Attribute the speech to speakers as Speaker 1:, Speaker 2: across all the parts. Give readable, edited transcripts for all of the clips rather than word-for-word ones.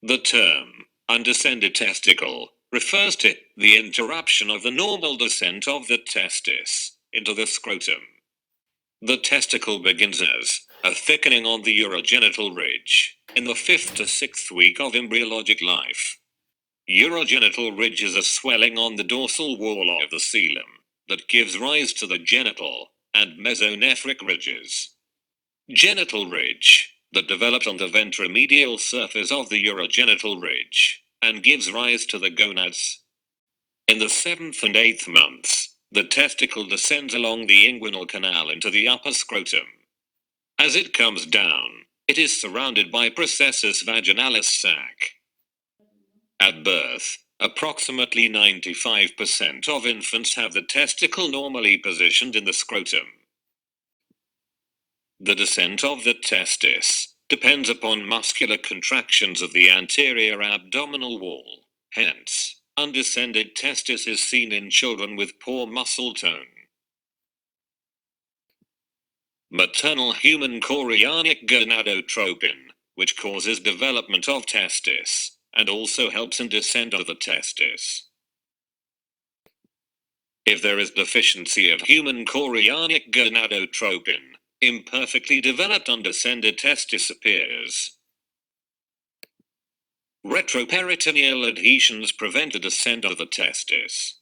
Speaker 1: The term, undescended testicle, refers to the interruption of the normal descent of the testis into the scrotum. The testicle begins as a thickening on the urogenital ridge in the 5th to 6th week of embryologic life. Urogenital ridge is a swelling on the dorsal wall of the coelom that gives rise to the genital and mesonephric ridges. Genital ridge, that develops on the ventromedial surface of the urogenital ridge and gives rise to the gonads. In the 7th and 8th months, the testicle descends along the inguinal canal into the upper scrotum. As it comes down, it is surrounded by processus vaginalis sac. At birth, approximately 95% of infants have the testicle normally positioned in the scrotum. The descent of the testis depends upon muscular contractions of the anterior abdominal wall. Hence, undescended testis is seen in children with poor muscle tone. Maternal human chorionic gonadotropin, which causes development of testis, and also helps in descent of the testis. If there is deficiency of human chorionic gonadotropin, imperfectly developed undescended testis appears. Retroperitoneal adhesions prevent a descent of the testis.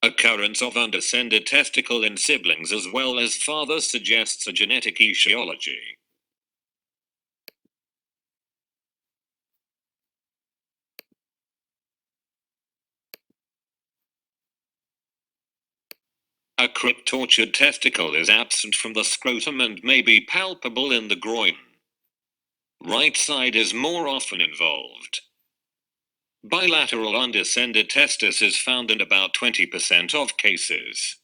Speaker 1: Occurrence of undescended testicle in siblings as well as fathers suggests a genetic etiology. A cryptorchid testicle is absent from the scrotum and may be palpable in the groin. Right side is more often involved. Bilateral undescended testis is found in about 20% of cases.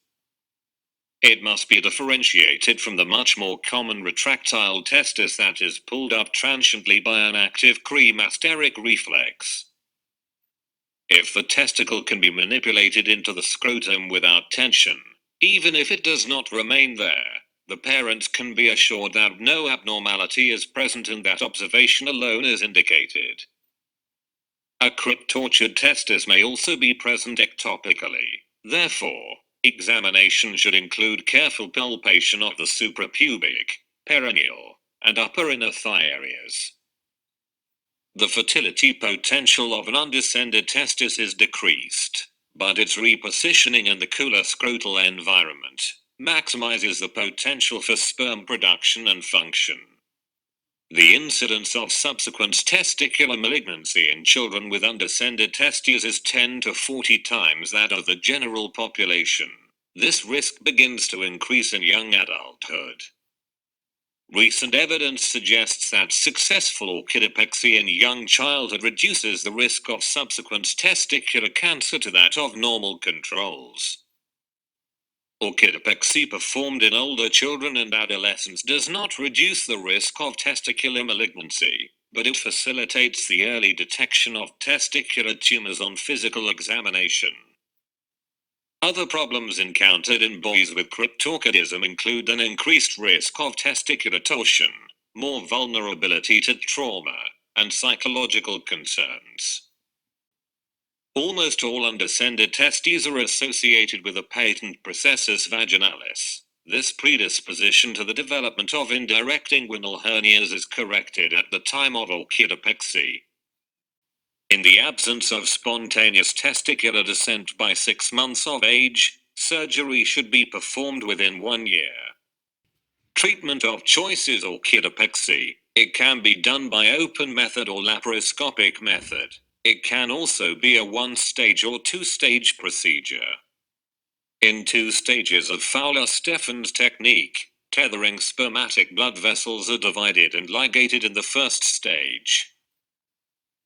Speaker 1: It must be differentiated from the much more common retractile testis that is pulled up transiently by an active cremasteric reflex. If the testicle can be manipulated into the scrotum without tension, even if it does not remain there, the parents can be assured that no abnormality is present and that observation alone is indicated. A cryptorchid testis may also be present ectopically. Therefore, examination should include careful palpation of the suprapubic, perineal, and upper inner thigh areas. The fertility potential of an undescended testis is decreased, but its repositioning in the cooler scrotal environment maximizes the potential for sperm production and function. The incidence of subsequent testicular malignancy in children with undescended testes is 10 to 40 times that of the general population. This risk begins to increase in young adulthood. Recent evidence suggests that successful orchidopexy in young childhood reduces the risk of subsequent testicular cancer to that of normal controls. Orchidopexy performed in older children and adolescents does not reduce the risk of testicular malignancy, but it facilitates the early detection of testicular tumors on physical examination. Other problems encountered in boys with cryptorchidism include an increased risk of testicular torsion, more vulnerability to trauma, and psychological concerns. Almost all undescended testes are associated with a patent processus vaginalis. This predisposition to the development of indirect inguinal hernias is corrected at the time of orchidopexy. In the absence of spontaneous testicular descent by 6 months of age, surgery should be performed within 1 year. Treatment of choice is orchidopexy. It can be done by open method or laparoscopic method. It can also be a 1-stage or 2-stage procedure. In 2 stages of Fowler-Steffens technique, tethering spermatic blood vessels are divided and ligated in the 1st stage.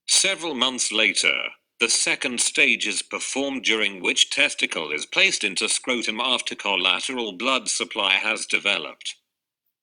Speaker 1: Several months later, the 2nd stage is performed, during which testicle is placed into scrotum after collateral blood supply has developed.